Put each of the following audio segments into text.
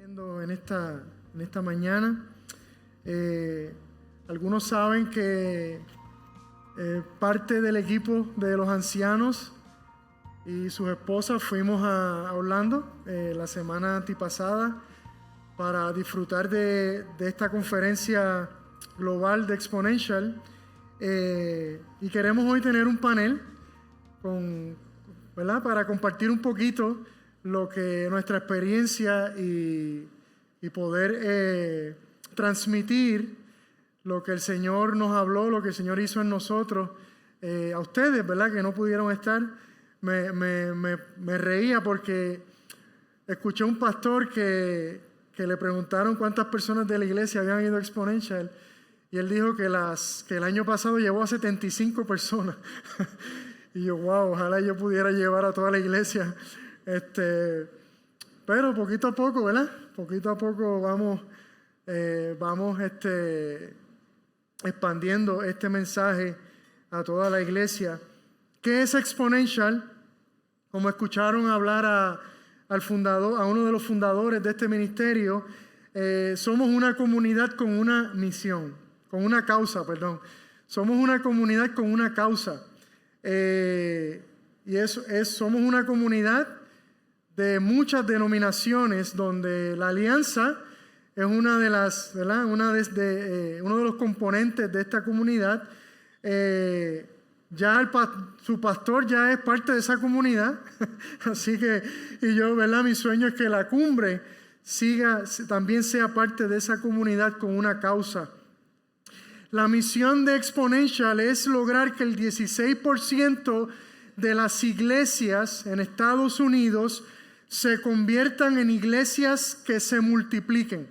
En esta mañana. Algunos saben que parte del equipo de los ancianos y sus esposas fuimos a Orlando la semana antipasada para disfrutar de esta conferencia global de Exponential, y queremos hoy tener un panel ¿verdad? Para compartir un poquito lo que nuestra experiencia y poder transmitir lo que el Señor nos habló, lo que el Señor hizo en nosotros, a ustedes, ¿verdad? Que no pudieron estar. Me reía porque escuché a un pastor que le preguntaron cuántas personas de la iglesia habían ido a Exponential, y él dijo que el año pasado llevó a 75 personas. Y yo, wow, ojalá yo pudiera llevar a toda la iglesia. Pero poquito a poco, ¿verdad? Poquito a poco vamos expandiendo este mensaje a toda la iglesia. ¿Qué es Exponential? Como escucharon hablar al fundador, a uno de los fundadores de este ministerio, somos una comunidad con una misión, con una causa, perdón. Somos una comunidad con una causa. Somos una comunidad de muchas denominaciones donde la alianza es una de las, ¿verdad? Uno de los componentes de esta comunidad. Su pastor ya es parte de esa comunidad. Así que, ¿verdad? Mi sueño es que la cumbre también sea parte de esa comunidad con una causa. La misión de Exponential es lograr que el 16% de las iglesias en Estados Unidos se conviertan en iglesias que se multipliquen.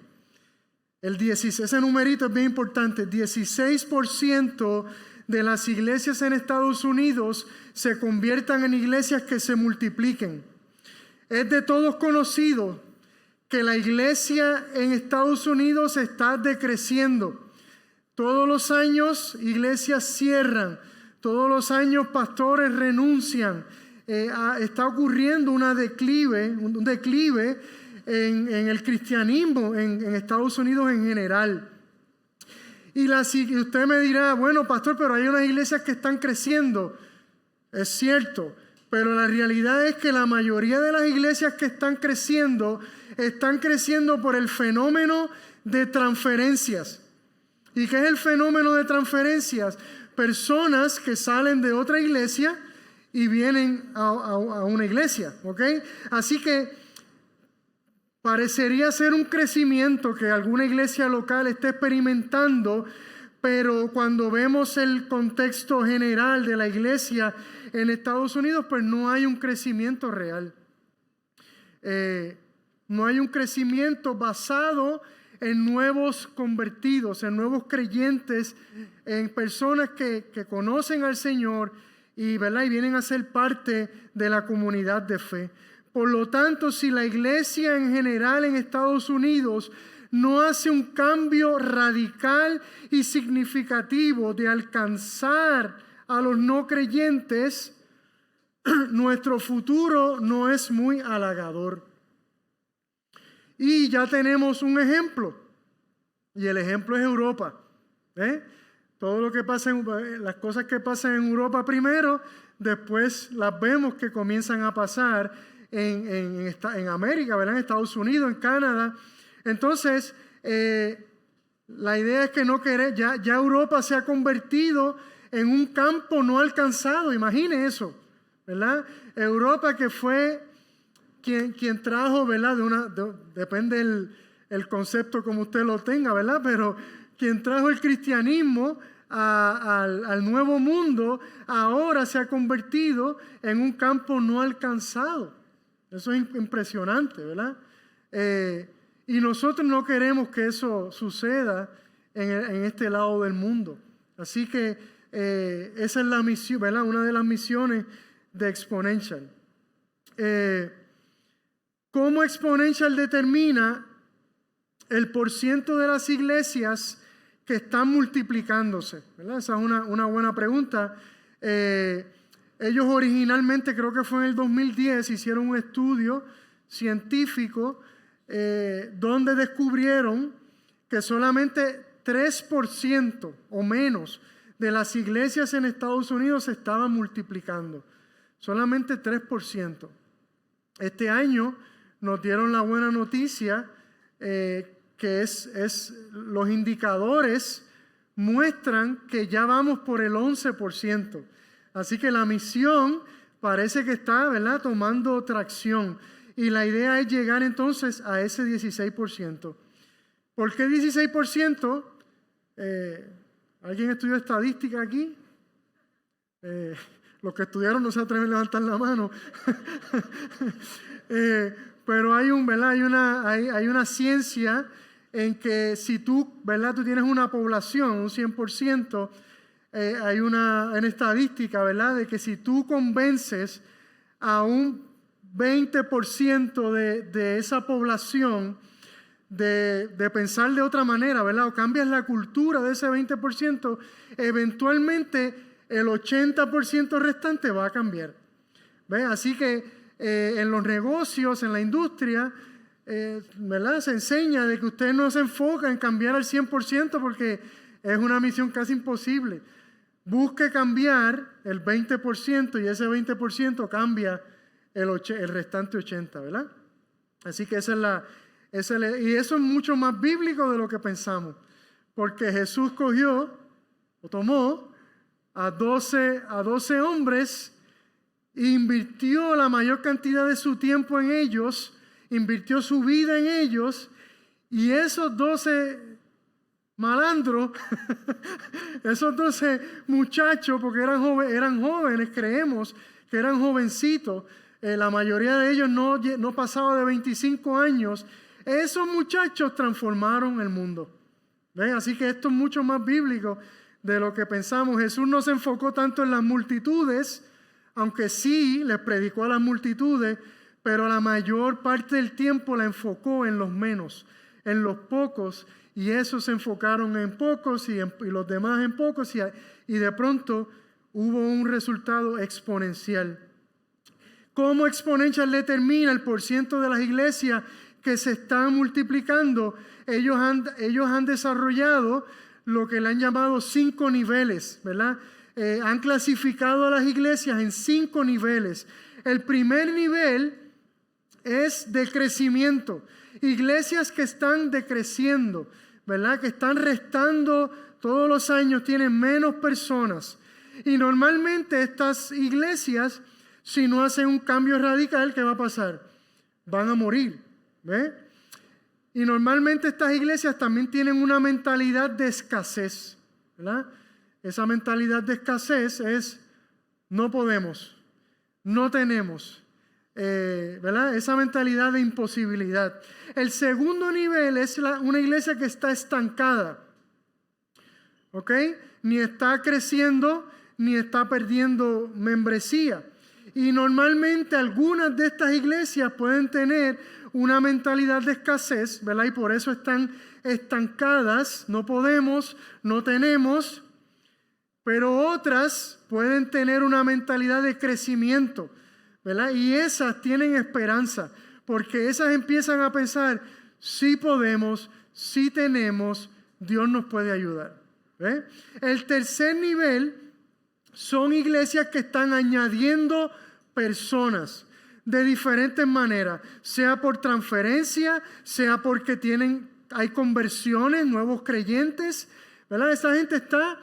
Ese numerito es bien importante. 16% de las iglesias en Estados Unidos se conviertan en iglesias que se multipliquen. Es de todos conocido que la iglesia en Estados Unidos está decreciendo. Todos los años iglesias cierran, todos los años pastores renuncian. Está ocurriendo un declive en el cristianismo en Estados Unidos en general. Y usted me dirá, bueno, pastor, pero hay unas iglesias que están creciendo. Es cierto, pero la realidad es que la mayoría de las iglesias que están creciendo por el fenómeno de transferencias. ¿Y qué es el fenómeno de transferencias? Personas que salen de otra iglesia y vienen a una iglesia, ¿ok? Así que parecería ser un crecimiento que alguna iglesia local esté experimentando, pero cuando vemos el contexto general de la iglesia en Estados Unidos, pues no hay un crecimiento real. No hay un crecimiento basado en nuevos convertidos, en nuevos creyentes, en personas que conocen al Señor ¿verdad? Y vienen a ser parte de la comunidad de fe. Por lo tanto, si la iglesia en general en Estados Unidos no hace un cambio radical y significativo de alcanzar a los no creyentes, nuestro futuro no es muy halagador. Y ya tenemos un ejemplo, y el ejemplo es Europa. Todo lo que pasa las cosas que pasan en Europa primero, después las vemos que comienzan a pasar en América, ¿verdad? En Estados Unidos, en Canadá. Entonces, la idea es que ya Europa se ha convertido en un campo no alcanzado. Imagine eso, ¿verdad? Europa, que fue quien trajo, ¿verdad? Depende el concepto como usted lo tenga, ¿verdad? Pero quien trajo el cristianismo al nuevo mundo, ahora se ha convertido en un campo no alcanzado. Eso es impresionante, ¿verdad? Y nosotros no queremos que eso suceda en este lado del mundo. Así que esa es la misión, ¿verdad? Una de las misiones de Exponential. ¿Cómo Exponential determina el porciento de las iglesias que están multiplicándose? ¿Verdad? Esa es una buena pregunta. Ellos originalmente, creo que fue en el 2010, hicieron un estudio científico donde descubrieron que solamente 3% o menos de las iglesias en Estados Unidos se estaban multiplicando. Solamente 3%. Este año nos dieron la buena noticia que los indicadores muestran que ya vamos por el 11%. Así que la misión parece que está, ¿verdad?, tomando tracción. Y la idea es llegar entonces a ese 16%. ¿Por qué 16%? ¿Alguien estudió estadística aquí? Los que estudiaron no se atreven a levantar la mano. Pero hay una ciencia en que si tú, ¿verdad?, tú tienes una población, un 100%, hay una estadística, ¿verdad?, de que si tú convences a un 20% de esa población de pensar de otra manera, ¿verdad?, o cambias la cultura de ese 20%, eventualmente el 80% restante va a cambiar. ¿Ve? Así que en los negocios, en la industria, ¿verdad?, se enseña de que usted no se enfoca en cambiar al 100% porque es una misión casi imposible. Busque cambiar el 20% y ese 20% cambia el restante 80%, ¿verdad? Así que y eso es mucho más bíblico de lo que pensamos, porque Jesús tomó a 12 hombres e invirtió la mayor cantidad de su tiempo en ellos, invirtió su vida en ellos, y esos 12 malandros, esos 12 muchachos, porque eran jóvenes, creemos que eran jovencitos, la mayoría de ellos no pasaba de 25 años, esos muchachos transformaron el mundo. ¿Ven? Así que esto es mucho más bíblico de lo que pensamos. Jesús no se enfocó tanto en las multitudes, aunque sí les predicó a las multitudes, pero la mayor parte del tiempo la enfocó en los menos, en los pocos, y esos se enfocaron en pocos y los demás en pocos, y de pronto hubo un resultado exponencial. ¿Cómo exponencial determina el porciento de las iglesias que se están multiplicando? Ellos han desarrollado lo que le han llamado 5 niveles, ¿verdad? Han clasificado a las iglesias en 5 niveles. El primer nivel es de crecimiento. Iglesias que están decreciendo, ¿verdad?, que están restando todos los años, tienen menos personas. Y normalmente estas iglesias, si no hacen un cambio radical, ¿qué va a pasar? Van a morir, ¿ve? Y normalmente estas iglesias también tienen una mentalidad de escasez, ¿verdad? Esa mentalidad de escasez es: no podemos, no tenemos, ¿verdad? Esa mentalidad de imposibilidad. El segundo nivel es una iglesia que está estancada, ¿ok? Ni está creciendo, ni está perdiendo membresía. Y normalmente algunas de estas iglesias pueden tener una mentalidad de escasez, ¿verdad? Y por eso están estancadas, no podemos, no tenemos. Pero otras pueden tener una mentalidad de crecimiento, ¿verdad? Y esas tienen esperanza, porque esas empiezan a pensar: sí podemos, sí tenemos, Dios nos puede ayudar. ¿Ve? El tercer nivel son iglesias que están añadiendo personas de diferentes maneras, sea por transferencia, sea porque hay conversiones, nuevos creyentes, ¿verdad? Esa gente está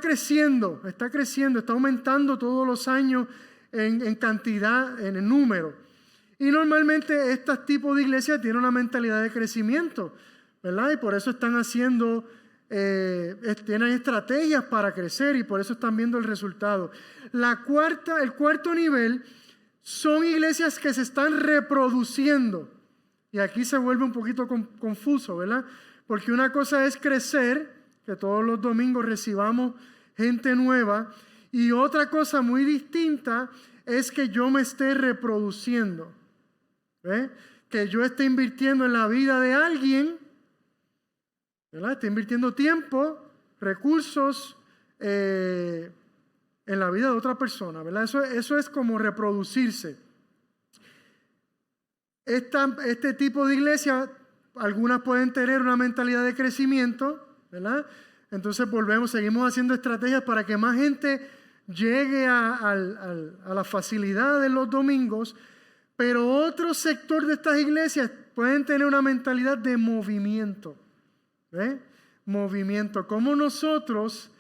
creciendo, está aumentando todos los años en cantidad, en el número. Y normalmente este tipo de iglesias tienen una mentalidad de crecimiento, ¿verdad? Y por eso están haciendo, tienen estrategias para crecer y por eso están viendo el resultado. El cuarto nivel son iglesias que se están reproduciendo. Y aquí se vuelve un poquito confuso, ¿verdad? Porque una cosa es crecer, que todos los domingos recibamos gente nueva, y otra cosa muy distinta es que yo me esté reproduciendo, ¿ve? Que yo esté invirtiendo en la vida de alguien, ¿verdad? Esté invirtiendo tiempo, recursos en la vida de otra persona, ¿verdad? Eso es como reproducirse. Este tipo de iglesia, algunas pueden tener una mentalidad de crecimiento, ¿verdad? Entonces seguimos haciendo estrategias para que más gente llegue a las facilidades los domingos, pero otro sector de estas iglesias pueden tener una mentalidad de movimiento. Movimiento. Como nosotros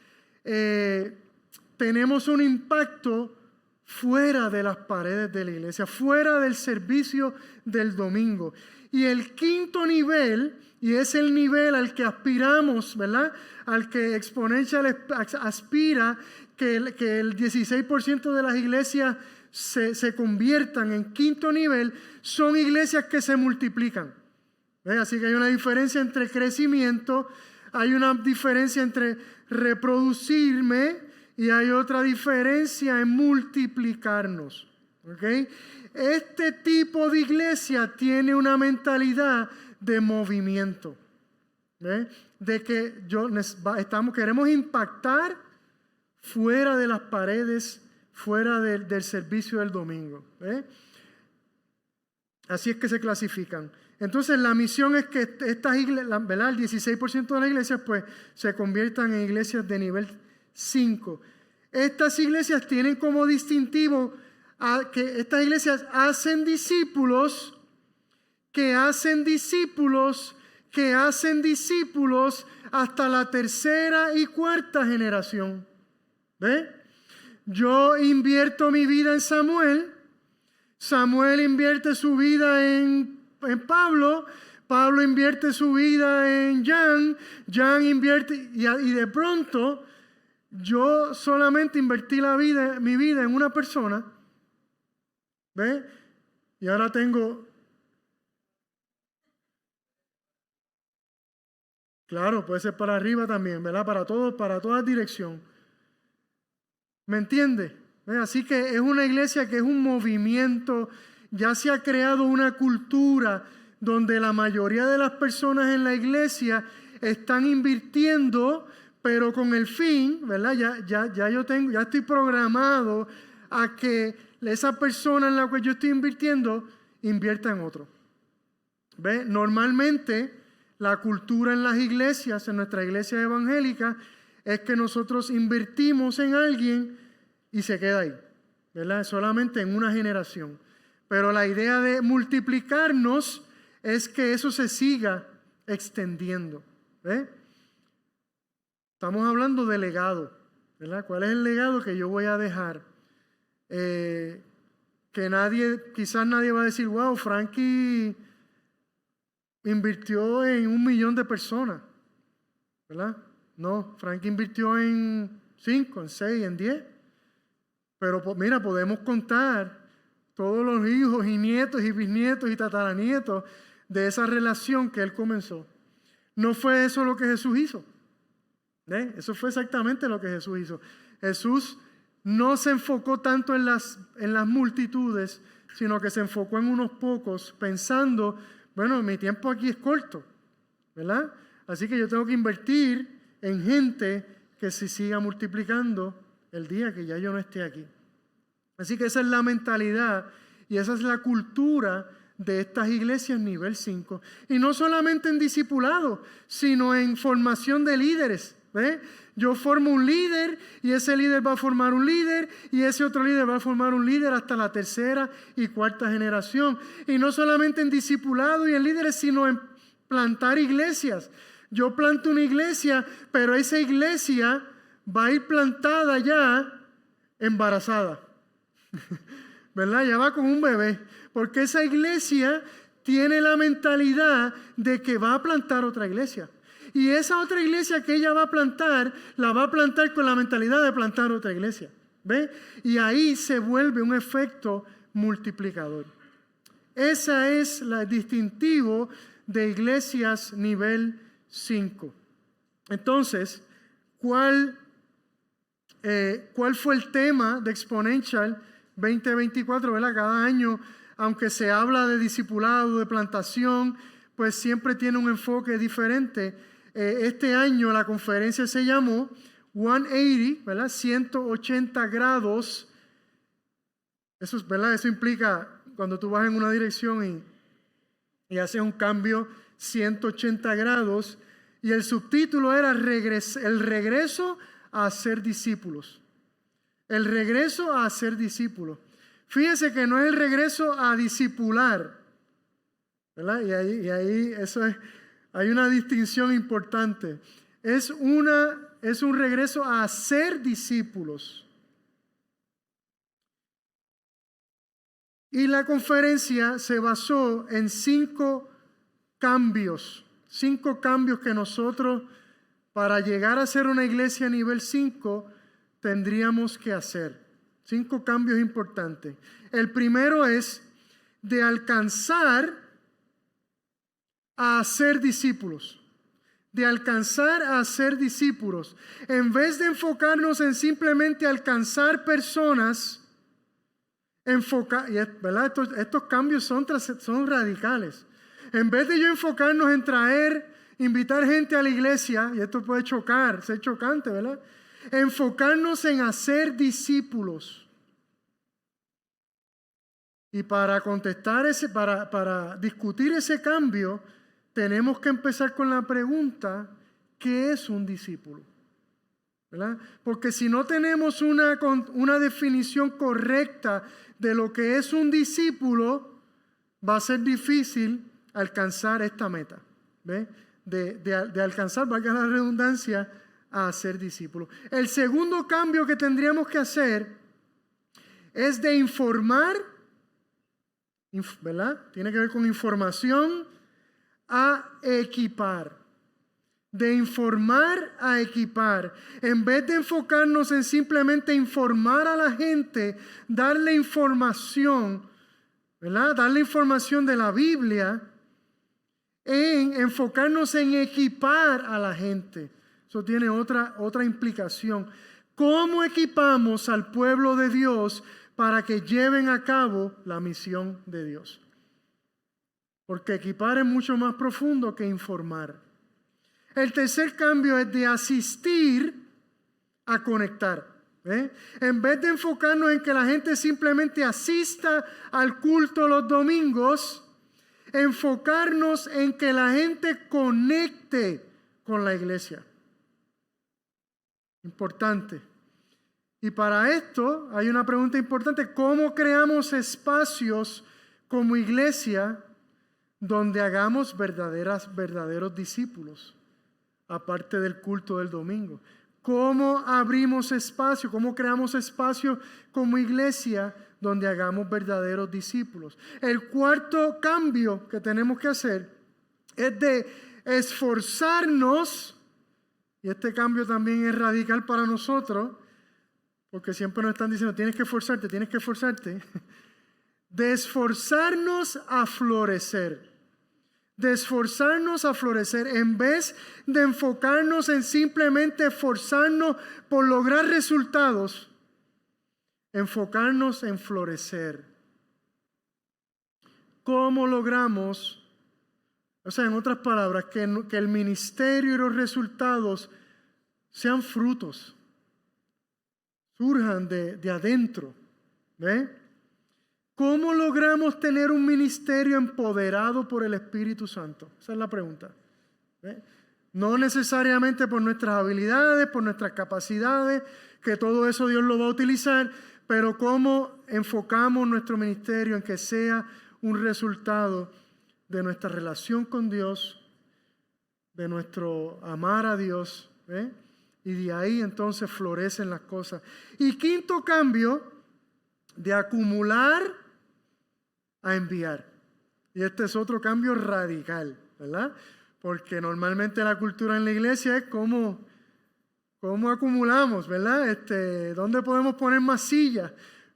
tenemos un impacto fuera de las paredes de la iglesia, fuera del servicio del domingo. Y el quinto nivel, y es el nivel al que aspiramos, ¿verdad? Al que Exponential aspira, que el 16% de las iglesias se conviertan en quinto nivel, son iglesias que se multiplican. Así que hay una diferencia entre crecimiento, hay una diferencia entre reproducirme y hay otra diferencia en multiplicarnos. ¿Okay? Este tipo de iglesia tiene una mentalidad de movimiento. De que queremos impactar fuera de las paredes, fuera del servicio del domingo. Así es que se clasifican. Entonces la misión es que estas iglesias, ¿verdad? El 16% de las iglesias pues se conviertan en iglesias de nivel 5. Estas iglesias tienen como distintivo que estas iglesias hacen discípulos, que hacen discípulos, que hacen discípulos hasta la tercera y cuarta generación. ¿Ve? Yo invierto mi vida en Samuel, Samuel invierte su vida en Pablo, Pablo invierte su vida en Jan, Jan invierte, y de pronto yo solamente invertí mi vida en una persona, ¿ve? Y ahora tengo, claro, puede ser para arriba también, ¿verdad? Para todos, para toda dirección. ¿Me entiende? Así que es una iglesia que es un movimiento. Ya se ha creado una cultura donde la mayoría de las personas en la iglesia están invirtiendo, pero con el fin, ¿verdad? Ya estoy programado a que esa persona en la que yo estoy invirtiendo invierta en otro. ¿Ve? Normalmente la cultura en las iglesias, en nuestra iglesia evangélica, es que nosotros invertimos en alguien y se queda ahí, ¿verdad? Solamente en una generación. Pero la idea de multiplicarnos es que eso se siga extendiendo. ¿Ve? Estamos hablando de legado, ¿verdad? ¿Cuál es el legado que yo voy a dejar? Que quizás nadie va a decir, wow, Frankie invirtió en 1 millón de personas, ¿verdad? No, Frankie invirtió en 5, en 6, en 10. Pero mira, podemos contar todos los hijos y nietos y bisnietos y tataranietos de esa relación que él comenzó. No fue eso lo que Jesús hizo. Eso fue exactamente lo que Jesús hizo. Jesús no se enfocó tanto en las multitudes, sino que se enfocó en unos pocos, pensando, bueno, mi tiempo aquí es corto, ¿verdad? Así que yo tengo que invertir en gente que se siga multiplicando el día que ya yo no esté aquí. Así que esa es la mentalidad y esa es la cultura de estas iglesias nivel 5. Y no solamente en discipulado, sino en formación de líderes. ¿Ve? Yo formo un líder y ese líder va a formar un líder y ese otro líder va a formar un líder hasta la tercera y cuarta generación. Y no solamente en discipulado y en líderes, sino en plantar iglesias. Yo planto una iglesia, pero esa iglesia va a ir plantada ya embarazada. ¿Verdad? Ya va con un bebé. Porque esa iglesia tiene la mentalidad de que va a plantar otra iglesia. Y esa otra iglesia que ella va a plantar, la va a plantar con la mentalidad de plantar otra iglesia. ¿Ve? Y ahí se vuelve un efecto multiplicador. Ese es el distintivo de iglesias nivel 5. Entonces, ¿cuál fue el tema de Exponential 2024? ¿Verdad? Cada año, aunque se habla de discipulado, de plantación, pues siempre tiene un enfoque diferente. Este año la conferencia se llamó 180, ¿verdad? 180 grados. Eso, ¿verdad? Eso implica cuando tú vas en una dirección y y hace un cambio 180 grados. Y el subtítulo era el regreso a ser discípulos. El regreso a ser discípulos. Fíjese que no es el regreso a discipular, ¿verdad? Y ahí hay una distinción importante. Es un regreso a ser discípulos. Y la conferencia se basó en 5 cambios. 5 cambios que nosotros, para llegar a ser una iglesia nivel 5, tendríamos que hacer. 5 cambios importantes. El primero es de alcanzar a ser discípulos. De alcanzar a ser discípulos. En vez de enfocarnos en simplemente alcanzar personas, ¿verdad? Estos cambios son radicales. En vez de yo enfocarnos en invitar gente a la iglesia, y esto puede ser chocante, ¿verdad? Enfocarnos en hacer discípulos. Y para para discutir ese cambio, tenemos que empezar con la pregunta, ¿qué es un discípulo? ¿Verdad? Porque si no tenemos una definición correcta de lo que es un discípulo, va a ser difícil alcanzar esta meta. ¿Ve? De alcanzar, valga la redundancia, a ser discípulos. El segundo cambio que tendríamos que hacer es de informar, ¿verdad? Tiene que ver con información, a equipar. De informar a equipar. En vez de enfocarnos en simplemente informar a la gente, darle información, ¿verdad? Darle información de la Biblia, en enfocarnos en equipar a la gente. Eso tiene otra implicación. ¿Cómo equipamos al pueblo de Dios para que lleven a cabo la misión de Dios? Porque equipar es mucho más profundo que informar. El tercer cambio es de asistir a conectar. En vez de enfocarnos en que la gente simplemente asista al culto los domingos, enfocarnos en que la gente conecte con la iglesia. Importante. Y para esto hay una pregunta importante. ¿Cómo creamos espacios como iglesia donde hagamos verdaderos discípulos? Aparte del culto del domingo. ¿Cómo abrimos espacio? ¿Cómo creamos espacio como iglesia donde hagamos verdaderos discípulos? El cuarto cambio que tenemos que hacer es de esforzarnos, y este cambio también es radical para nosotros, porque siempre nos están diciendo, tienes que esforzarte, de esforzarnos a florecer. De esforzarnos a florecer, en vez de enfocarnos en simplemente esforzarnos por lograr resultados, enfocarnos en florecer. ¿Cómo logramos, en otras palabras, que el ministerio y los resultados sean frutos, surjan de adentro? ¿Ve? ¿Cómo logramos tener un ministerio empoderado por el Espíritu Santo? Esa es la pregunta. ¿Ve? No necesariamente por nuestras habilidades, por nuestras capacidades, que todo eso Dios lo va a utilizar, pero cómo enfocamos nuestro ministerio en que sea un resultado de nuestra relación con Dios, de nuestro amar a Dios, ¿ve? Y de ahí entonces florecen las cosas. Y quinto cambio, de acumular a enviar. Y este es otro cambio radical, ¿verdad? Porque normalmente la cultura en la iglesia es cómo acumulamos, ¿verdad? ¿Dónde podemos poner más sillas?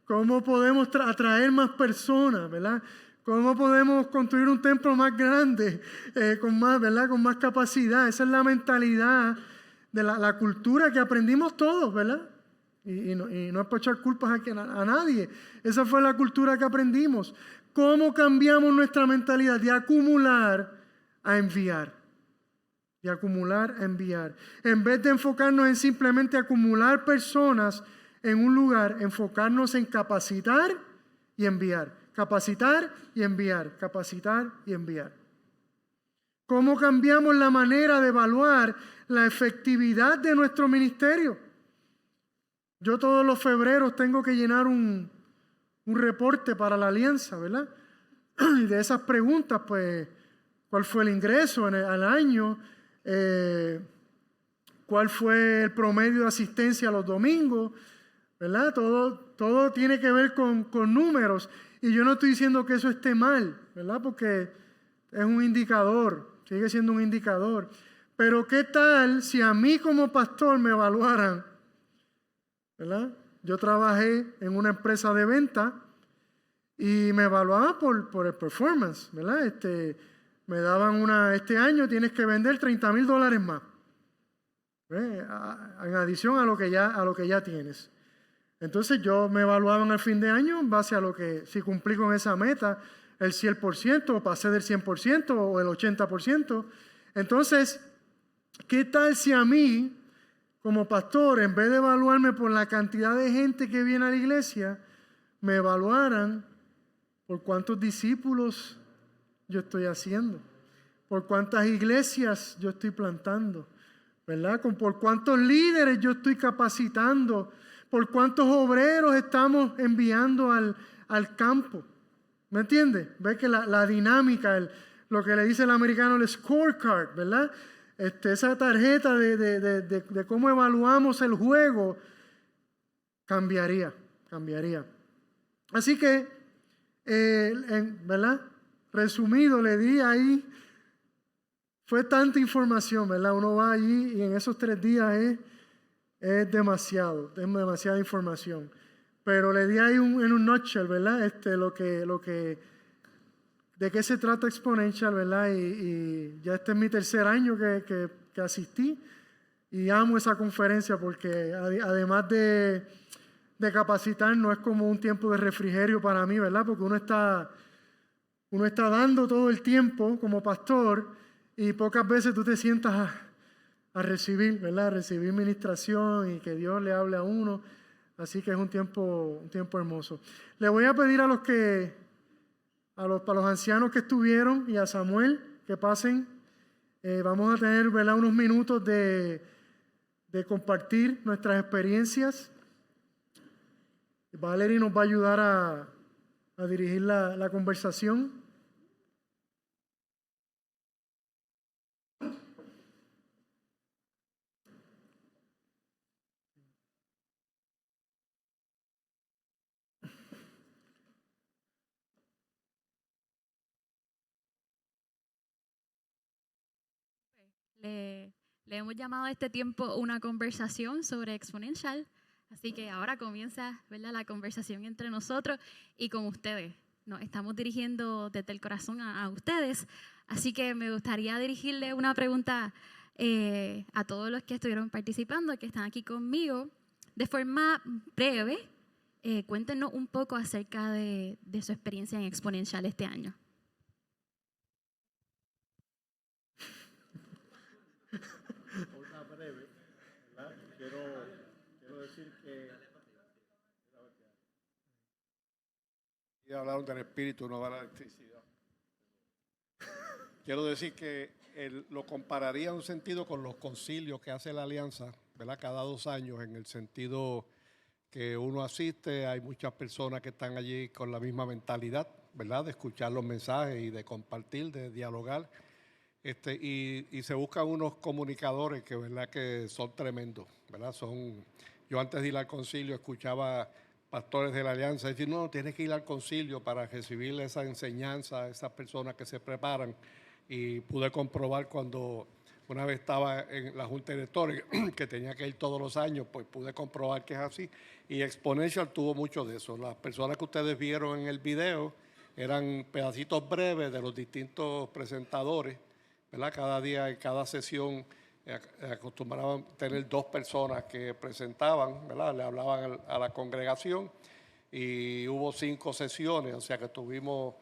¿Cómo podemos atraer más personas, ¿verdad? ¿Cómo podemos construir un templo más grande, con más capacidad? Esa es la mentalidad de la cultura que aprendimos todos, ¿verdad? Y no es para echar culpas a nadie. Esa fue la cultura que aprendimos. ¿Cómo cambiamos nuestra mentalidad de acumular a enviar? De acumular a enviar. En vez de enfocarnos en simplemente acumular personas en un lugar, enfocarnos en capacitar y enviar. Capacitar y enviar. Capacitar y enviar. ¿Cómo cambiamos la manera de evaluar la efectividad de nuestro ministerio? Yo todos los febreros tengo que llenar un reporte para la alianza, ¿verdad? Y de esas preguntas, pues, ¿cuál fue el ingreso al año? ¿Cuál fue el promedio de asistencia a los domingos? ¿Verdad? Todo tiene que ver con números. Y yo no estoy diciendo que eso esté mal, ¿verdad? Porque es un indicador, sigue siendo un indicador. Pero ¿qué tal si a mí como pastor me evaluaran? ¿Verdad? Yo trabajé en una empresa de venta y me evaluaban por el performance, ¿verdad? Me daban este año tienes que vender $30,000 más, en adición a lo que ya tienes. Entonces yo me evaluaban al fin de año en base a si cumplí con esa meta, el 100%, o pasé del 100% o el 80%. Entonces, ¿qué tal si a mí, como pastor, en vez de evaluarme por la cantidad de gente que viene a la iglesia, me evaluaran por cuántos discípulos yo estoy haciendo, por cuántas iglesias yo estoy plantando, ¿verdad? Por cuántos líderes yo estoy capacitando, por cuántos obreros estamos enviando al campo? ¿Me entiende? Ve que la dinámica, lo que le dice el americano el scorecard, ¿verdad? Esa tarjeta de cómo evaluamos el juego cambiaría. Así que, ¿verdad? Resumido, le di ahí, fue tanta información, ¿verdad? Uno va allí y en esos 3 días es demasiada información. Pero le di ahí en un nutshell, ¿verdad? De qué se trata Exponential, ¿verdad? Y ya este es mi 3er año que asistí y amo esa conferencia porque además de capacitar, no es como un tiempo de refrigerio para mí, ¿verdad? Porque uno está dando todo el tiempo como pastor y pocas veces tú te sientas a recibir, ¿verdad? A recibir ministración y que Dios le hable a uno. Así que es un tiempo hermoso. Le voy a pedir a los ancianos que estuvieron y a Samuel que pasen. Vamos a tener, ¿verdad?, unos minutos de compartir nuestras experiencias. Valerie nos va a ayudar a dirigir la conversación. Le hemos llamado a este tiempo una conversación sobre Exponential, así que ahora comienza, ¿verdad?, la conversación entre nosotros y con ustedes. Nos estamos dirigiendo desde el corazón a ustedes, así que me gustaría dirigirle una pregunta a todos los que estuvieron participando, que están aquí conmigo. De forma breve, cuéntenos un poco acerca de su experiencia en Exponential este año. Breve, ¿verdad? Quiero decir que hablaron del espíritu, no de la electricidad. Quiero decir que lo compararía en un sentido con los concilios que hace la alianza, ¿verdad?, cada 2 años, en el sentido que uno asiste, hay muchas personas que están allí con la misma mentalidad, ¿verdad?, de escuchar los mensajes y de compartir, de dialogar. Y se buscan unos comunicadores que, ¿verdad?, que son tremendos, ¿verdad? Yo antes de ir al concilio escuchaba pastores de la alianza decir, no, tienes que ir al concilio para recibir esa enseñanza, esas personas que se preparan. Y pude comprobar cuando una vez estaba en la junta directoria, que tenía que ir todos los años, pues pude comprobar que es así. Y Exponential tuvo mucho de eso. Las personas que ustedes vieron en el video eran pedacitos breves de los distintos presentadores, ¿verdad? Cada día, en cada sesión, acostumbraban tener 2 personas que presentaban, ¿verdad? Le hablaban a la congregación y hubo 5 sesiones, o sea que tuvimos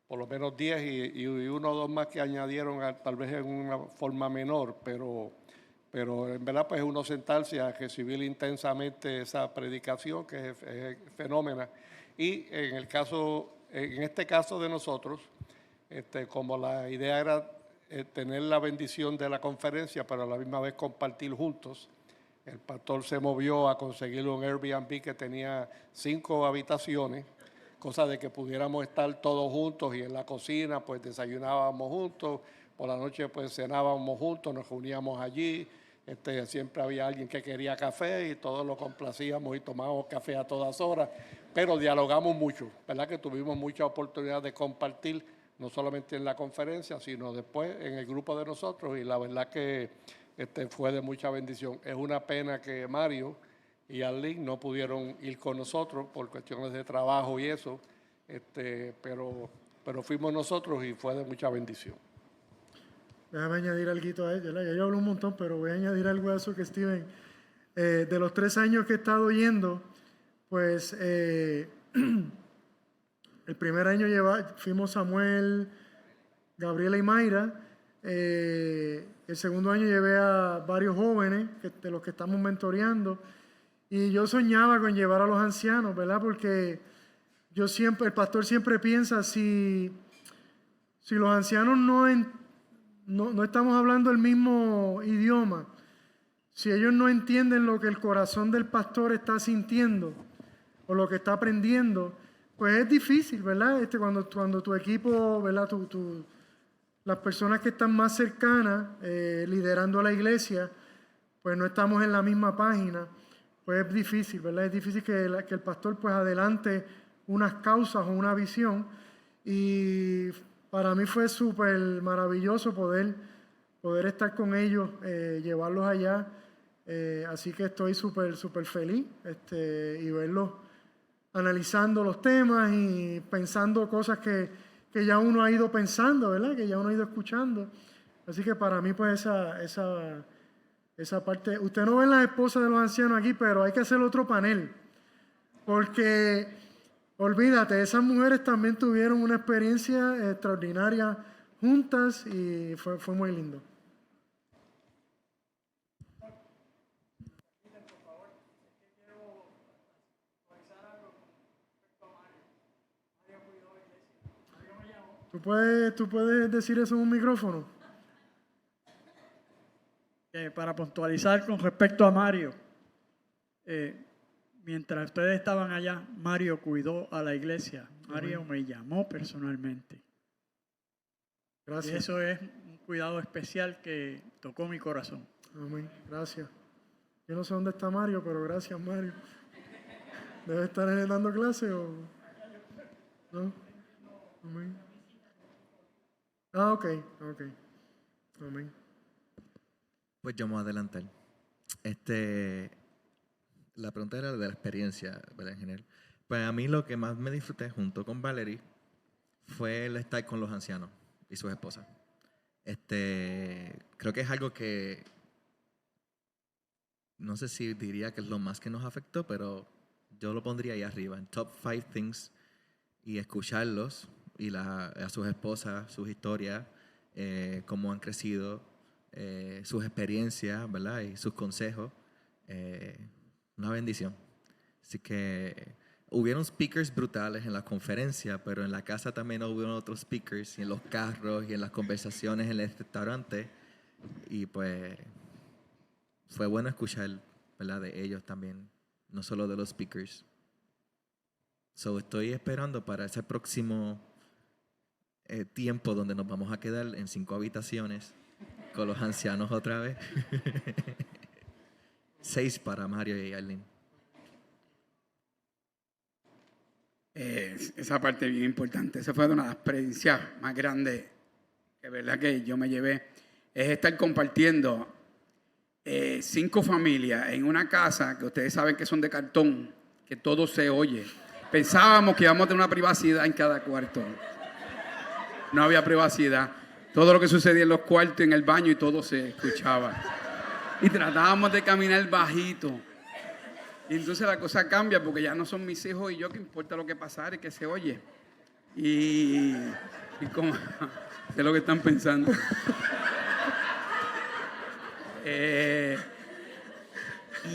por lo menos 10 y 1 o 2 más que añadieron tal vez en una forma menor, pero en verdad pues uno sentarse a recibir intensamente esa predicación que es fenómena. Y en este caso de nosotros, como la idea era tener la bendición de la conferencia, pero a la misma vez compartir juntos. El pastor se movió a conseguir un Airbnb que tenía 5 habitaciones, cosa de que pudiéramos estar todos juntos, y en la cocina pues desayunábamos juntos, por la noche pues cenábamos juntos, nos reuníamos allí. Siempre había alguien que quería café y todos lo complacíamos y tomábamos café a todas horas, pero dialogamos mucho, ¿verdad? Que tuvimos mucha oportunidad de compartir, no solamente en la conferencia, sino después en el grupo de nosotros, y la verdad que fue de mucha bendición. Es una pena que Mario y Arlene no pudieron ir con nosotros por cuestiones de trabajo y eso, pero fuimos nosotros y fue de mucha bendición. Déjame añadir algo a ella. Ya yo hablo un montón, pero voy a añadir algo a eso que Steven, de los 3 años que he estado yendo, pues el primer año fuimos Samuel, Gabriela y Mayra. El segundo año llevé a varios jóvenes de los que estamos mentoreando, y yo soñaba con llevar a los ancianos, ¿verdad? Porque el pastor siempre piensa, si los ancianos no estamos hablando el mismo idioma, si ellos no entienden lo que el corazón del pastor está sintiendo o lo que está aprendiendo, pues es difícil, ¿verdad? Cuando tu equipo, ¿verdad? Las personas que están más cercanas, liderando a la iglesia, pues no estamos en la misma página, pues es difícil, ¿verdad? Es difícil que el pastor pues adelante unas causas o una visión, y para mí fue súper maravilloso poder estar con ellos, llevarlos allá, así que estoy súper feliz, y verlos analizando los temas y pensando cosas que ya uno ha ido pensando, ¿verdad? Que ya uno ha ido escuchando. Así que para mí pues esa parte, usted no ve las esposas de los ancianos aquí, pero hay que hacer otro panel, porque olvídate, esas mujeres también tuvieron una experiencia extraordinaria juntas y fue muy lindo. ¿Tú puedes decir eso en un micrófono? Para puntualizar con respecto a Mario, mientras ustedes estaban allá, Mario cuidó a la iglesia. Mario me llamó personalmente. Gracias. Y eso es un cuidado especial que tocó mi corazón. Amén. Gracias. Yo no sé dónde está Mario, pero gracias, Mario. ¿Debe estar dando clase o...? ¿No? Amén. Ok. Amén. Pues yo me voy a adelantar. La pregunta era de la experiencia, ¿verdad? En general. Pues a mí lo que más me disfruté junto con Valerie fue el estar con los ancianos y sus esposas. Creo que es algo que no sé si diría que es lo más que nos afectó, pero yo lo pondría ahí arriba, en top 5 things, y escucharlos y a sus esposas, sus historias, cómo han crecido, sus experiencias, ¿verdad? Y sus consejos. Una bendición. Así que hubieron speakers brutales en la conferencia, pero en la casa también hubieron otros speakers, y en los carros, y en las conversaciones en el restaurante. Y pues fue bueno escuchar, ¿verdad? De ellos también, no solo de los speakers. Estoy esperando para ese próximo tiempo donde nos vamos a quedar en 5 habitaciones con los ancianos otra vez. 6 para Mario y Arlene. Esa parte bien importante. Esa fue una de las experiencias más grandes que verdad que yo me llevé. Es estar compartiendo 5 familias en una casa que ustedes saben que son de cartón, que todo se oye. Pensábamos que íbamos a tener una privacidad en cada cuarto. No había privacidad. Todo lo que sucedía en los cuartos, en el baño, y todo se escuchaba. Y tratábamos de caminar bajito. Y entonces la cosa cambia porque ya no son mis hijos y yo, que importa lo que pasara y que se oye. Y como sé lo que están pensando.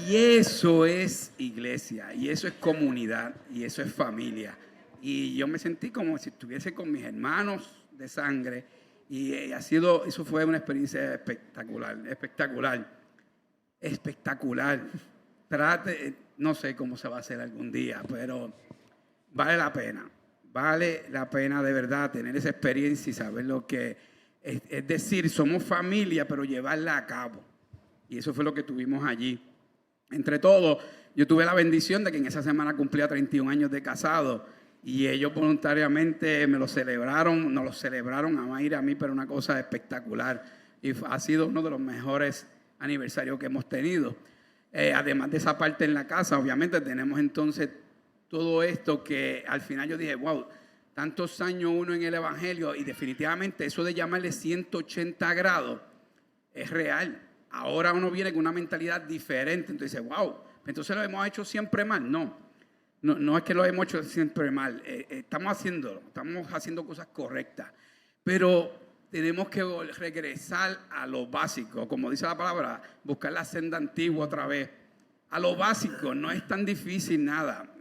Y eso es iglesia, y eso es comunidad, y eso es familia. Y yo me sentí como si estuviese con mis hermanos de sangre, Y eso fue una experiencia espectacular. No sé cómo se va a hacer algún día, pero vale la pena de verdad tener esa experiencia y saber lo que es decir, somos familia, pero llevarla a cabo. Y eso fue lo que tuvimos allí. Entre todos, yo tuve la bendición de que en esa semana cumplía 31 años de casado y ellos voluntariamente nos lo celebraron a Mayra y a mí, pero una cosa espectacular. Y ha sido uno de los mejores aniversarios que hemos tenido. Además de esa parte en la casa, obviamente tenemos entonces todo esto que al final yo dije, wow, tantos años uno en el Evangelio y definitivamente eso de llamarle 180 grados es real. Ahora uno viene con una mentalidad diferente, entonces dice, wow, entonces lo hemos hecho siempre mal. No es que lo hemos hecho siempre mal, estamos haciendo cosas correctas, pero tenemos que regresar a lo básico, como dice la palabra, buscar la senda antigua otra vez. A lo básico, no es tan difícil nada.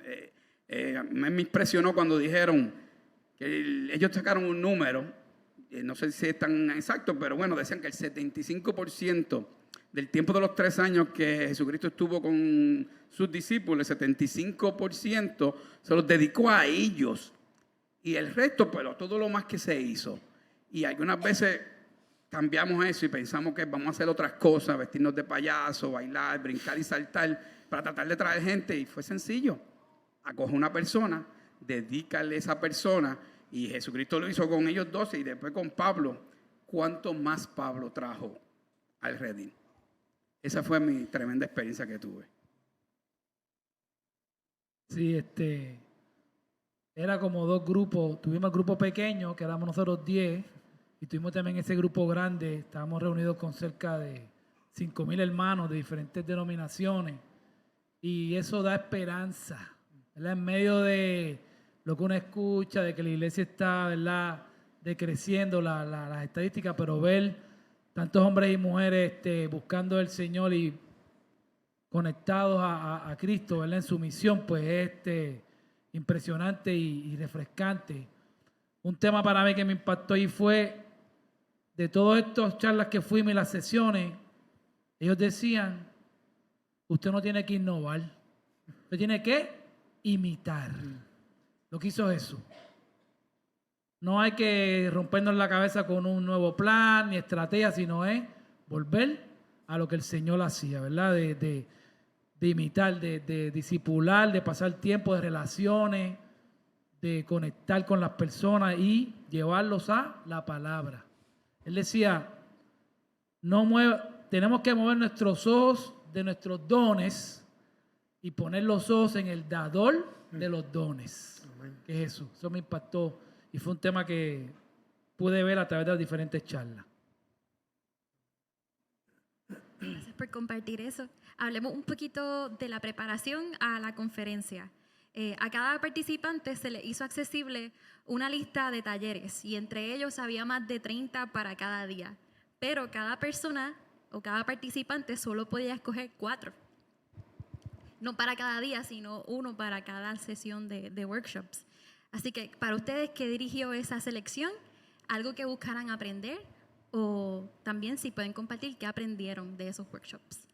Me impresionó cuando dijeron que ellos sacaron un número, no sé si es tan exacto, pero bueno, decían que el 75% del tiempo de los 3 años que Jesucristo estuvo con sus discípulos, el 75% se los dedicó a ellos. Y el resto, pero todo lo más que se hizo. Y algunas veces cambiamos eso y pensamos que vamos a hacer otras cosas, vestirnos de payaso, bailar, brincar y saltar para tratar de traer gente. Y fue sencillo. Acoge una persona, dedícale a esa persona. Y Jesucristo lo hizo con ellos 12 y después con Pablo. ¿Cuánto más Pablo trajo al redil? Esa fue mi tremenda experiencia que tuve. Sí, era como 2 grupos. Tuvimos el grupo pequeño, que éramos nosotros 10, y tuvimos también ese grupo grande. Estábamos reunidos con cerca de 5,000 hermanos de diferentes denominaciones. Y eso da esperanza, ¿verdad? En medio de lo que uno escucha, de que la iglesia está, ¿verdad?, decreciendo las estadísticas, pero ver tantos hombres y mujeres buscando al Señor y conectados a Cristo, ¿verdad?, en su misión, pues es impresionante y refrescante. Un tema para mí que me impactó y fue de todas estas charlas que fuimos y las sesiones, ellos decían, usted no tiene que innovar, usted tiene que imitar lo que hizo Jesús. No hay que rompernos la cabeza con un nuevo plan ni estrategia, sino es volver a lo que el Señor hacía, ¿verdad? De imitar, de discipular, de pasar tiempo de relaciones, de conectar con las personas y llevarlos a la palabra. Él decía, tenemos que mover nuestros ojos de nuestros dones y poner los ojos en el dador de los dones, que es Jesús. Eso me impactó y fue un tema que pude ver a través de las diferentes charlas. Gracias por compartir eso. Hablemos un poquito de la preparación a la conferencia. A cada participante se le hizo accesible una lista de talleres y entre ellos había más de 30 para cada día. Pero cada persona o cada participante solo podía escoger 4. No para cada día, sino 1 para cada sesión de workshops. Así que para ustedes, ¿qué dirigió esa selección? ¿Algo que buscaran aprender? O también si pueden compartir qué aprendieron de esos workshops.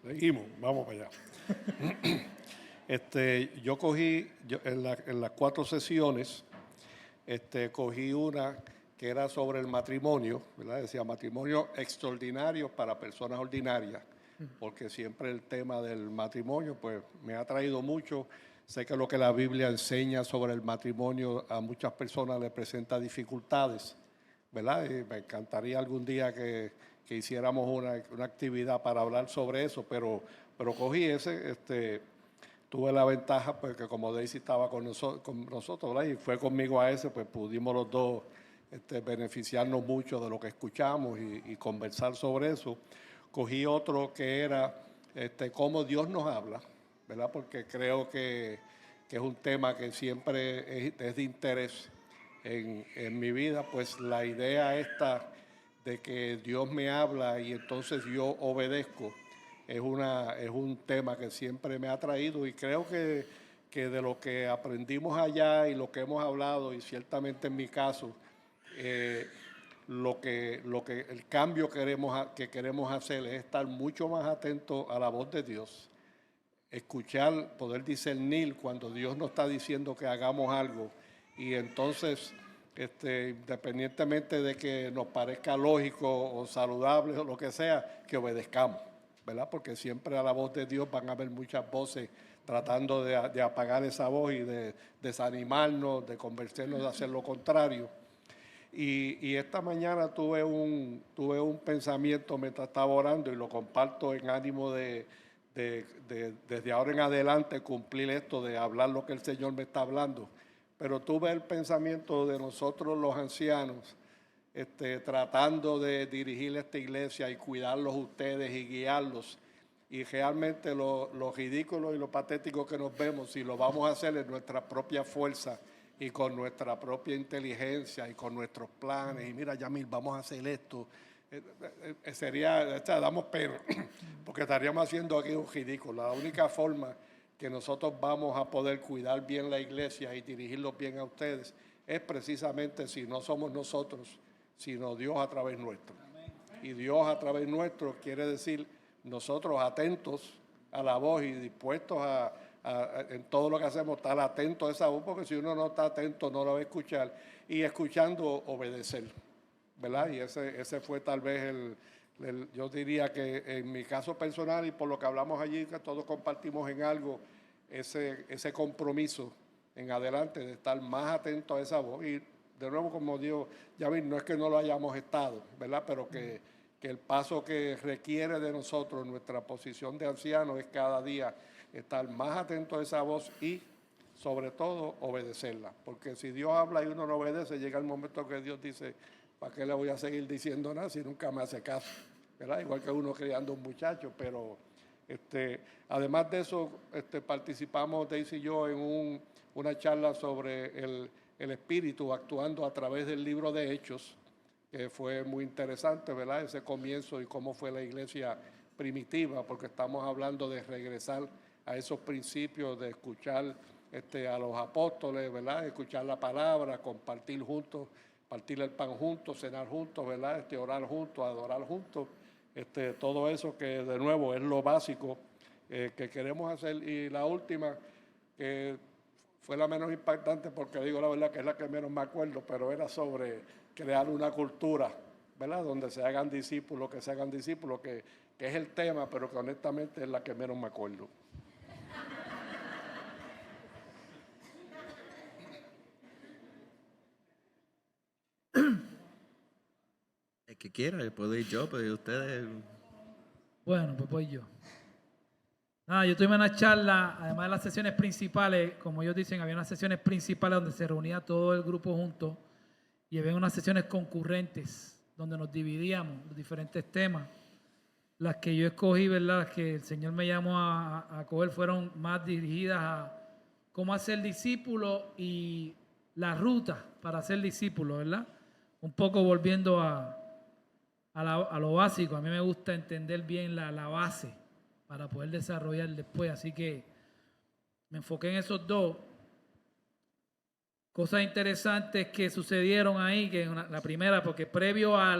Seguimos, vamos para allá. Yo cogí en las 4 sesiones, cogí una que era sobre el matrimonio, ¿verdad? Decía matrimonio extraordinario para personas ordinarias, porque siempre el tema del matrimonio pues me ha traído mucho. Sé que lo que la Biblia enseña sobre el matrimonio a muchas personas le presenta dificultades, ¿verdad? Y me encantaría algún día que hiciéramos una actividad para hablar sobre eso, pero cogí ese, tuve la ventaja pues que como Daisy estaba con nosotros, ¿verdad? Y fue conmigo a ese, pues pudimos los dos beneficiarnos mucho de lo que escuchamos y conversar sobre eso. Cogí otro que era cómo Dios nos habla, ¿verdad? Porque creo que es un tema que siempre es de interés en mi vida, pues la idea esta de que Dios me habla y entonces yo obedezco es un tema que siempre me ha traído y creo que que de lo que aprendimos allá y lo que hemos hablado, y ciertamente en mi caso, el cambio que queremos hacer es estar mucho más atentos a la voz de Dios, escuchar, poder discernir cuando Dios nos está diciendo que hagamos algo, y entonces, independientemente de que nos parezca lógico o saludable o lo que sea, que obedezcamos, ¿verdad? Porque siempre a la voz de Dios van a haber muchas voces tratando de apagar esa voz y de desanimarnos, de convencernos de hacer lo contrario. Y esta mañana tuve un pensamiento mientras estaba orando, y lo comparto en ánimo de desde ahora en adelante cumplir esto, de hablar lo que el Señor me está hablando. Pero tuve el pensamiento de nosotros los ancianos, tratando de dirigir esta iglesia y cuidarlos ustedes y guiarlos. Y realmente lo ridículo y lo patético que nos vemos, si lo vamos a hacer en nuestra propia fuerza y con nuestra propia inteligencia y con nuestros planes. Y mira, Yamil, vamos a hacer esto. Damos pena, porque estaríamos haciendo aquí un ridículo. La única forma que nosotros vamos a poder cuidar bien la iglesia y dirigirlos bien a ustedes es precisamente si no somos nosotros, sino Dios a través nuestro. Y Dios a través nuestro quiere decir nosotros atentos a la voz y dispuestos en todo lo que hacemos, estar atentos a esa voz, porque si uno no está atento no la va a escuchar, y escuchando obedecer, ¿verdad? Y ese fue tal vez yo diría que en mi caso personal, y por lo que hablamos allí, que todos compartimos en algo, ese compromiso en adelante de estar más atentos a esa voz. Y de nuevo, como digo, Yamil, no es que no lo hayamos estado, ¿verdad? Pero que el paso que requiere de nosotros nuestra posición de ancianos es cada día estar más atentos a esa voz y sobre todo obedecerla, porque si Dios habla y uno no obedece, llega el momento que Dios dice, ¿para qué le voy a seguir diciendo nada si nunca me hace caso? ¿Verdad? Igual que uno criando un muchacho. Pero además de eso, participamos Daisy y yo en una charla sobre el Espíritu actuando a través del libro de Hechos, que fue muy interesante, ¿verdad? Ese comienzo y cómo fue la iglesia primitiva, porque estamos hablando de regresar a esos principios de escuchar a los apóstoles, ¿verdad? Escuchar la palabra, compartir juntos, partir el pan juntos, cenar juntos, ¿verdad? Orar juntos, adorar juntos, todo eso que de nuevo es lo básico que queremos hacer. Y la última, que fue la menos impactante, porque digo la verdad que es la que menos me acuerdo, pero era sobre crear una cultura, ¿verdad? Donde se hagan discípulos, que es el tema, pero que honestamente es la que menos me acuerdo. El que quiera, puedo ir yo, pero ustedes. Bueno, pues voy yo. Nada, yo tuve una charla, además de las sesiones principales, como ellos dicen, había unas sesiones principales donde se reunía todo el grupo junto y había unas sesiones concurrentes donde nos dividíamos los diferentes temas. Las que yo escogí, ¿verdad? Las que el Señor me llamó a coger fueron más dirigidas a cómo hacer discípulo y la ruta para ser discípulo, ¿verdad? Un poco volviendo a lo básico. A mí me gusta entender bien la base para poder desarrollar después. Así que me enfoqué en esos dos. Cosas interesantes que sucedieron ahí, que la primera, porque previo a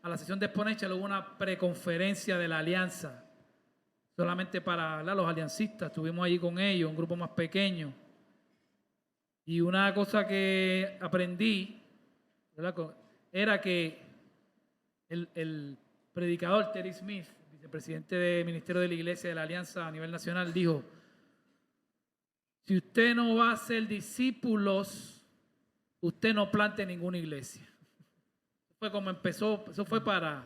la sesión de Exponential hubo una preconferencia de la alianza, solamente para los aliancistas. Estuvimos allí con ellos, un grupo más pequeño. Y una cosa que aprendí, ¿verdad?, era que el predicador Terry Smith, vicepresidente del Ministerio de la Iglesia de la Alianza a nivel nacional, dijo: si usted no va a ser discípulos, usted no plante ninguna iglesia. Fue como empezó, eso fue para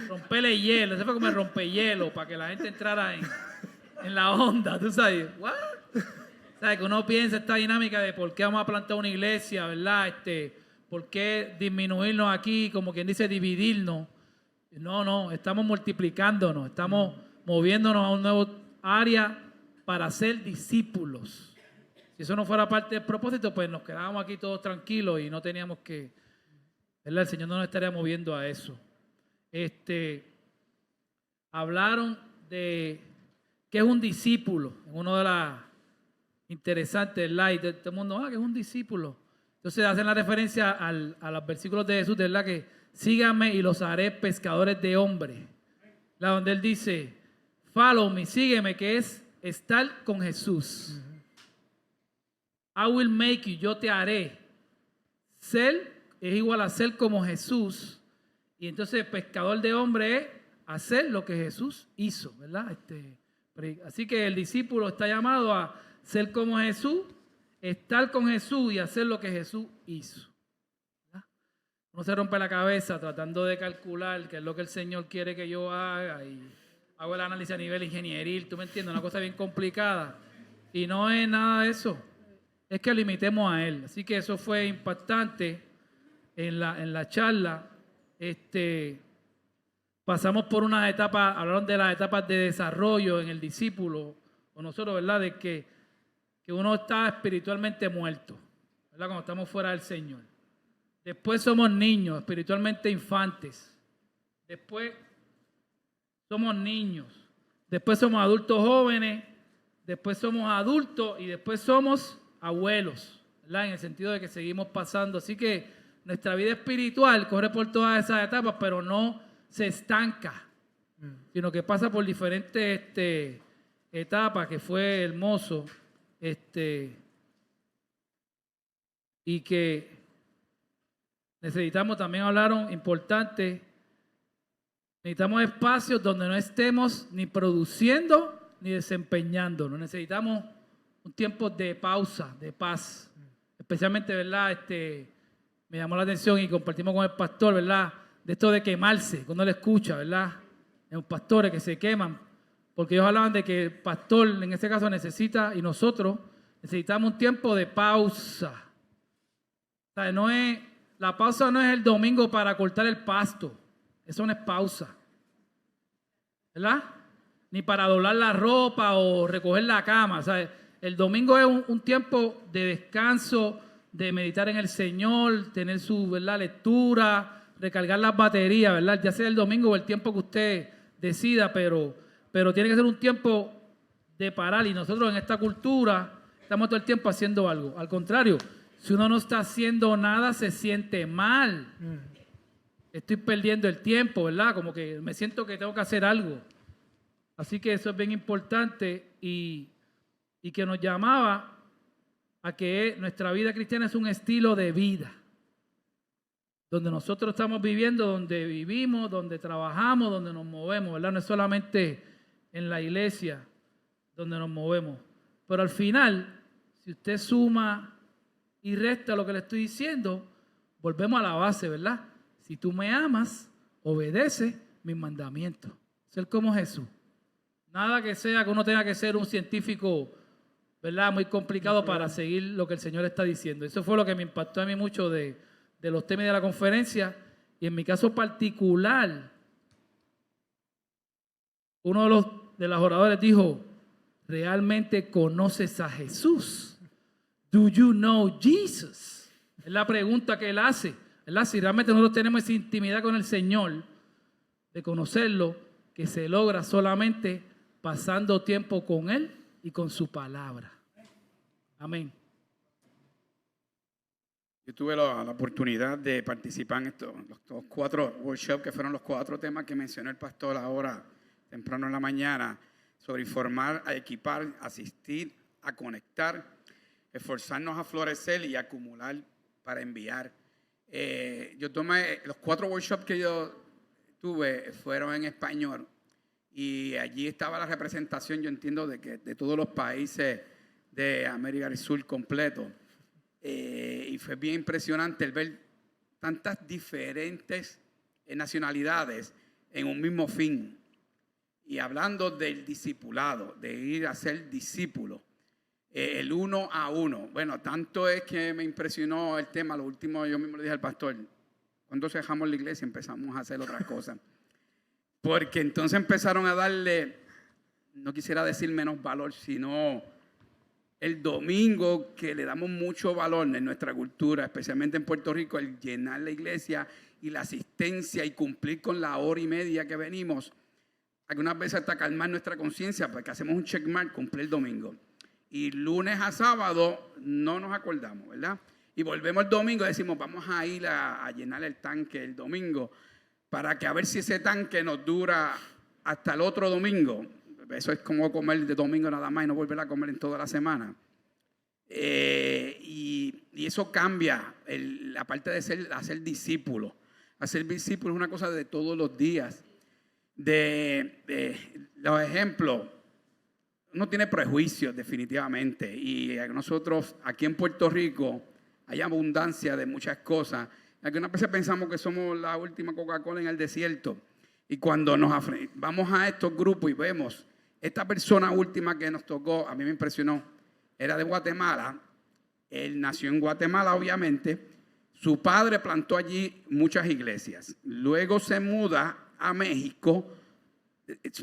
romperle hielo, eso fue como el rompehielo, para que la gente entrara en la onda, tú sabes. ¿What? ¿Sabes? Que uno piensa esta dinámica de por qué vamos a plantar una iglesia, ¿verdad? ¿Por qué disminuirnos aquí, como quien dice, dividirnos? No, estamos multiplicándonos, estamos moviéndonos a un nuevo área para ser discípulos. Si eso no fuera parte del propósito, pues nos quedábamos aquí todos tranquilos y no teníamos que, ¿verdad? El Señor no nos estaría moviendo a eso. Hablaron de qué es un discípulo en una interesante, ¿verdad? Y todo el mundo, que es un discípulo. Entonces hacen la referencia a los versículos de Jesús, ¿verdad? Que síganme y los haré pescadores de hombres. ¿Verdad? Donde él dice, follow me, sígueme, que es estar con Jesús. I will make you, yo te haré. Ser es igual a ser como Jesús. Y entonces pescador de hombres es hacer lo que Jesús hizo, ¿verdad? Así que el discípulo está llamado a ser como Jesús, estar con Jesús y hacer lo que Jesús hizo. ¿Verdad? Uno se rompe la cabeza tratando de calcular qué es lo que el Señor quiere que yo haga y hago el análisis a nivel ingenieril, ¿tú me entiendes? Una cosa bien complicada. Y no es nada de eso. Es que limitemos a Él. Así que eso fue impactante en la charla. Pasamos por unas etapas, hablaron de las etapas de desarrollo en el discípulo, o nosotros, ¿verdad? De que uno está espiritualmente muerto, ¿verdad? Cuando estamos fuera del Señor. Después somos niños, espiritualmente infantes. Después somos niños. Después somos adultos jóvenes. Después somos adultos y después somos abuelos, ¿verdad? En el sentido de que seguimos pasando. Así que nuestra vida espiritual corre por todas esas etapas, pero no se estanca, sino que pasa por diferentes etapas, que fue hermoso, y que necesitamos, también hablaron, importante, necesitamos espacios donde no estemos ni produciendo ni desempeñándonos. Necesitamos un tiempo de pausa, de paz, especialmente, ¿verdad? Me llamó la atención y compartimos con el pastor, ¿verdad? De esto de quemarse, cuando él escucha, ¿verdad? Los pastores que se queman, porque ellos hablaban de que el pastor en este caso necesita, y nosotros necesitamos un tiempo de pausa. O sea, la pausa no es el domingo para cortar el pasto, eso no es pausa, ¿verdad? Ni para doblar la ropa o recoger la cama. O sea, el domingo es un tiempo de descanso, de meditar en el Señor, tener su, ¿verdad?, lectura, recargar las baterías, ¿verdad? Ya sea el domingo o el tiempo que usted decida, pero tiene que ser un tiempo de parar. Y nosotros en esta cultura estamos todo el tiempo haciendo algo. Al contrario, si uno no está haciendo nada, se siente mal. Estoy perdiendo el tiempo, ¿verdad? Como que me siento que tengo que hacer algo. Así que eso es bien importante y que nos llamaba a que nuestra vida cristiana es un estilo de vida, donde nosotros estamos viviendo, donde vivimos, donde trabajamos, donde nos movemos, ¿verdad? No es solamente en la iglesia donde nos movemos. Pero al final, si usted suma y resta lo que le estoy diciendo, volvemos a la base, ¿verdad? Si tú me amas, obedece mis mandamientos. Ser como Jesús. Nada que sea que uno tenga que ser un científico, ¿verdad? Muy complicado para seguir lo que el Señor está diciendo. Eso fue lo que me impactó a mí mucho de los temas de la conferencia. Y en mi caso particular, uno de los oradores dijo, ¿realmente conoces a Jesús? Do you know Jesus? Es la pregunta que él hace, ¿verdad? Si realmente nosotros tenemos esa intimidad con el Señor, de conocerlo, que se logra solamente pasando tiempo con Él y con su palabra. Amén. Yo tuve la oportunidad de participar en los 4 workshops, que fueron los 4 temas que mencionó el pastor ahora, temprano en la mañana, sobre informar, a equipar, asistir, a conectar, esforzarnos a florecer y acumular para enviar. Yo tomé, los 4 workshops que yo tuve fueron en español y allí estaba la representación, yo entiendo, de todos los países de América del Sur completo. Y fue bien impresionante el ver tantas diferentes nacionalidades en un mismo fin. Y hablando del discipulado, de ir a ser discípulo, el 1 a 1. Bueno, tanto es que me impresionó el tema. Lo último, yo mismo le dije al pastor, cuando dejamos la iglesia empezamos a hacer otras cosas. Porque entonces empezaron a darle, no quisiera decir menos valor, sino el domingo, que le damos mucho valor en nuestra cultura, especialmente en Puerto Rico, el llenar la iglesia y la asistencia y cumplir con la hora y media que venimos. Algunas veces hasta calmar nuestra conciencia, porque hacemos un checkmark, cumplir el domingo. y lunes a sábado no nos acordamos, ¿verdad? Y volvemos el domingo y decimos, vamos a ir a llenar el tanque el domingo para que a ver si ese tanque nos dura hasta el otro domingo. Eso es como comer de domingo nada más y no volver a comer en toda la semana. Y eso cambia la parte de hacer discípulo. Hacer discípulo es una cosa de todos los días. De los ejemplos, uno tiene prejuicios definitivamente. Y nosotros aquí en Puerto Rico hay abundancia de muchas cosas. Algunas veces pensamos que somos la última Coca-Cola en el desierto. Y cuando vamos a estos grupos y vemos esta persona última que nos tocó, a mí me impresionó. Era de Guatemala, él nació en Guatemala obviamente, su padre plantó allí muchas iglesias, luego se muda a México,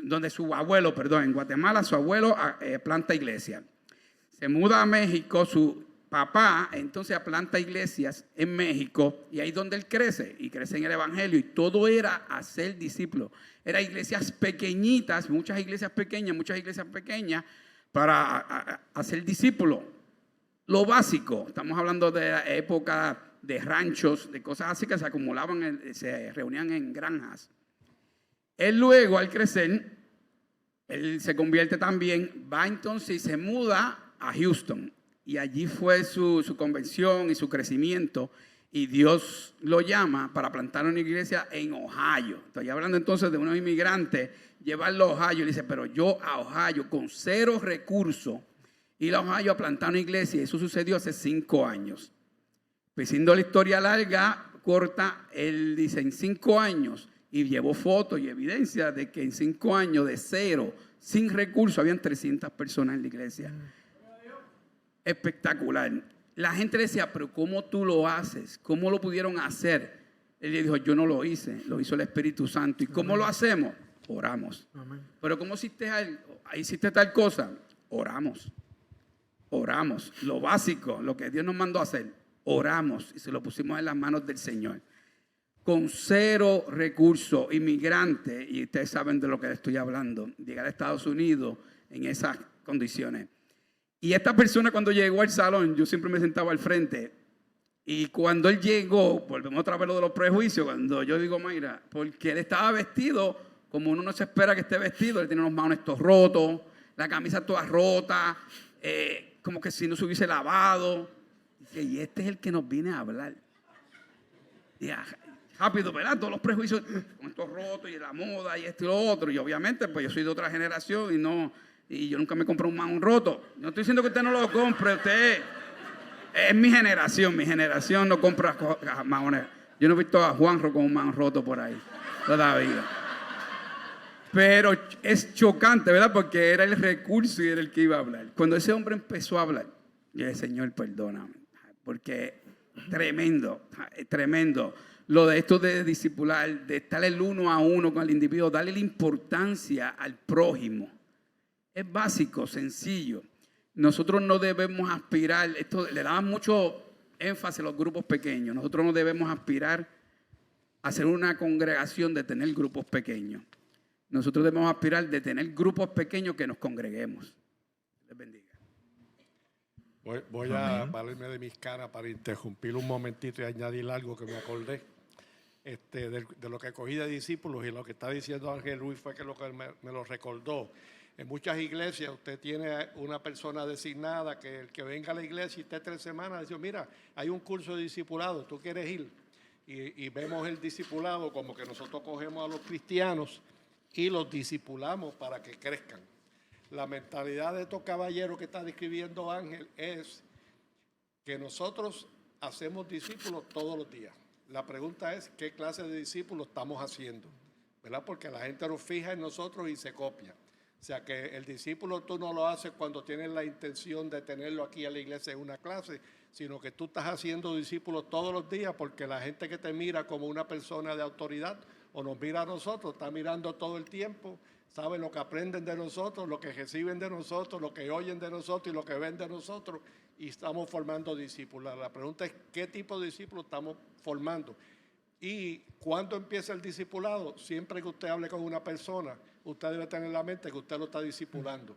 donde en Guatemala su abuelo planta iglesias, se muda a México, su papá entonces planta iglesias en México y ahí es donde él crece y crece en el evangelio y todo era hacer discípulos, eran iglesias pequeñitas, muchas iglesias pequeñas, para hacer discípulos. Lo básico, estamos hablando de la época de ranchos, de cosas así que se acumulaban, se reunían en granjas. Él luego, al crecer, él se convierte también, va entonces y se muda a Houston. Y allí fue su convención y su crecimiento. Y Dios lo llama para plantar una iglesia en Ohio. Estoy hablando entonces de unos inmigrantes, llevarlo a Ohio. Y dice, pero yo a Ohio con 0 recursos, ir a Ohio a plantar una iglesia. Eso sucedió hace 5 años. Pues siendo la historia larga, corta, él dice en 5 años, y llevó fotos y evidencia de que en 5 años de 0, sin recursos, habían 300 personas en la iglesia. Espectacular. La gente decía, pero ¿cómo tú lo haces? ¿Cómo lo pudieron hacer? Él le dijo, yo no lo hice, lo hizo el Espíritu Santo. ¿Y cómo lo hacemos? Oramos. Amén. Pero ¿cómo hiciste tal cosa? Oramos. Lo básico, lo que Dios nos mandó a hacer, oramos y se lo pusimos en las manos del Señor. Con 0 recursos, inmigrantes, y ustedes saben de lo que estoy hablando, llegar a Estados Unidos en esas condiciones. Y esta persona cuando llegó al salón, yo siempre me sentaba al frente. Y cuando él llegó, volvemos otra vez lo de los prejuicios, cuando yo digo, Mayra, porque él estaba vestido como uno no se espera que esté vestido. Él tiene los maones todos rotos, la camisa toda rota, como que si no se hubiese lavado. Y este es el que nos viene a hablar. Y rápido, ¿verdad? Todos los prejuicios, con estos rotos y la moda y esto y lo otro. Y obviamente, pues yo soy de otra generación y yo nunca me compré un maón roto. No estoy diciendo que usted no lo compre, usted es mi generación no compra maones. Yo no he visto a Juanro con un maón roto por ahí todavía. Pero es chocante, ¿verdad? Porque era el recurso y era el que iba a hablar. Cuando ese hombre empezó a hablar, yo dije, Señor, perdóname, porque tremendo. Lo de esto de discipular, de estar el 1 a 1 con el individuo, darle la importancia al prójimo. Es básico, sencillo. Nosotros no debemos aspirar, esto le daban mucho énfasis a los grupos pequeños. Nosotros no debemos aspirar a ser una congregación de tener grupos pequeños. Nosotros debemos aspirar de tener grupos pequeños que nos congreguemos. Les bendiga. Voy a valerme de mis caras para interrumpir un momentito y añadir algo que me acordé. De lo que cogí de discípulos y lo que está diciendo Ángel Luis fue que lo que me lo recordó. En muchas iglesias usted tiene una persona designada que el que venga a la iglesia y esté 3 semanas, dice, mira, hay un curso de discipulado, ¿tú quieres ir? Y vemos el discipulado como que nosotros cogemos a los cristianos y los discipulamos para que crezcan. La mentalidad de estos caballeros que está describiendo Ángel es que nosotros hacemos discípulos todos los días. La pregunta es, ¿qué clase de discípulos estamos haciendo? ¿Verdad? Porque la gente nos fija en nosotros y se copia. O sea que el discípulo tú no lo haces cuando tienes la intención de tenerlo aquí en la iglesia en una clase, sino que tú estás haciendo discípulos todos los días porque la gente que te mira como una persona de autoridad o nos mira a nosotros, está mirando todo el tiempo, sabe lo que aprenden de nosotros, lo que reciben de nosotros, lo que oyen de nosotros y lo que ven de nosotros y estamos formando discípulos. La pregunta es, ¿qué tipo de discípulos estamos formando? Y cuando empieza el discipulado, siempre que usted hable con una persona, usted debe tener en la mente que usted lo está discipulando.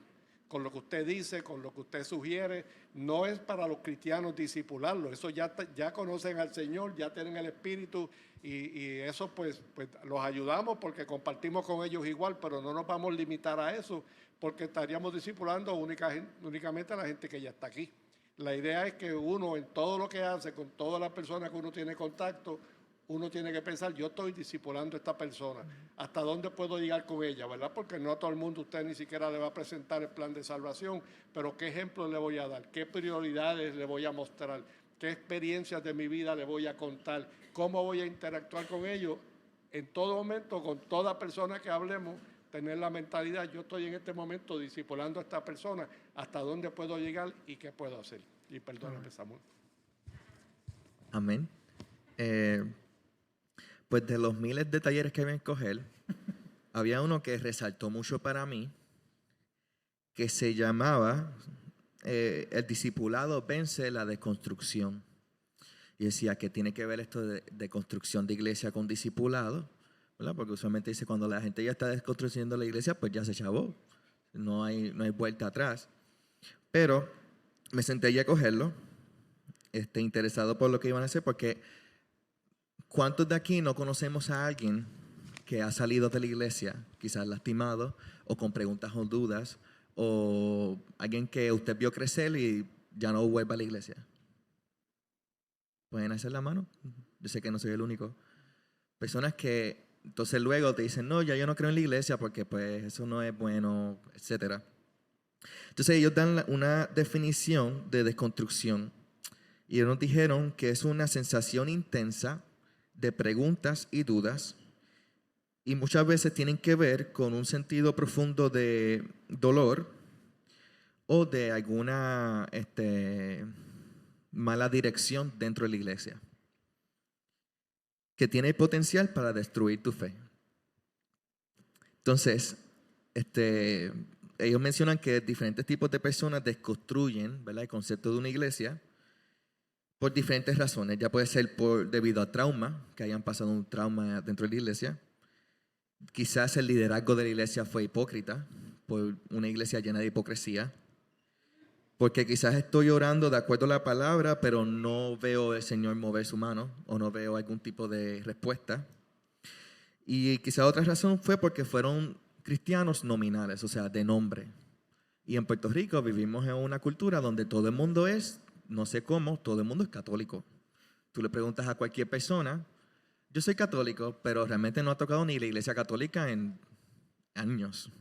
con lo que usted dice, con lo que usted sugiere. No es para los cristianos discipularlo, eso ya conocen al Señor, ya tienen el Espíritu y eso pues los ayudamos porque compartimos con ellos igual, pero no nos vamos a limitar a eso porque estaríamos discipulando únicamente a la gente que ya está aquí. La idea es que uno en todo lo que hace, con todas las personas que uno tiene contacto, uno tiene que pensar, yo estoy discipulando a esta persona, ¿hasta dónde puedo llegar con ella? ¿Verdad? Porque no a todo el mundo usted ni siquiera le va a presentar el plan de salvación, pero ¿qué ejemplos le voy a dar? ¿Qué prioridades le voy a mostrar? ¿Qué experiencias de mi vida le voy a contar? ¿Cómo voy a interactuar con ellos? En todo momento, con toda persona que hablemos, tener la mentalidad, yo estoy en este momento discipulando a esta persona, ¿hasta dónde puedo llegar y qué puedo hacer? Y perdóname, Samuel. Amén. Pues de los miles de talleres que había en Cogel, había uno que resaltó mucho para mí, que se llamaba El discipulado vence la desconstrucción. Y decía que tiene que ver esto de construcción de iglesia con discipulado, ¿verdad? Porque usualmente dice cuando la gente ya está desconstruyendo la iglesia, pues ya se chavó, no hay vuelta atrás. Pero me senté ya a cogerlo, interesado por lo que iban a hacer, porque ¿cuántos de aquí no conocemos a alguien que ha salido de la iglesia, quizás lastimado, o con preguntas o dudas, o alguien que usted vio crecer y ya no vuelve a la iglesia? ¿Pueden hacer la mano? Yo sé que no soy el único. Personas que entonces luego te dicen, no, ya yo no creo en la iglesia porque pues eso no es bueno, etc. Entonces ellos dan una definición de desconstrucción y ellos nos dijeron que es una sensación intensa de preguntas y dudas y muchas veces tienen que ver con un sentido profundo de dolor o de alguna mala dirección dentro de la iglesia que tiene el potencial para destruir tu fe. Entonces, ellos mencionan que diferentes tipos de personas desconstruyen, ¿verdad?, el concepto de una iglesia por diferentes razones. Ya puede ser debido a trauma, que hayan pasado un trauma dentro de la iglesia. Quizás el liderazgo de la iglesia fue hipócrita, por una iglesia llena de hipocresía. Porque quizás estoy orando de acuerdo a la palabra, pero no veo al Señor mover su mano o no veo algún tipo de respuesta. Y quizás otra razón fue porque fueron cristianos nominales, o sea, de nombre. Y en Puerto Rico vivimos en una cultura donde todo el mundo es, no sé cómo, todo el mundo es católico. Tú le preguntas a cualquier persona, yo soy católico, pero realmente no ha tocado ni la iglesia católica en años.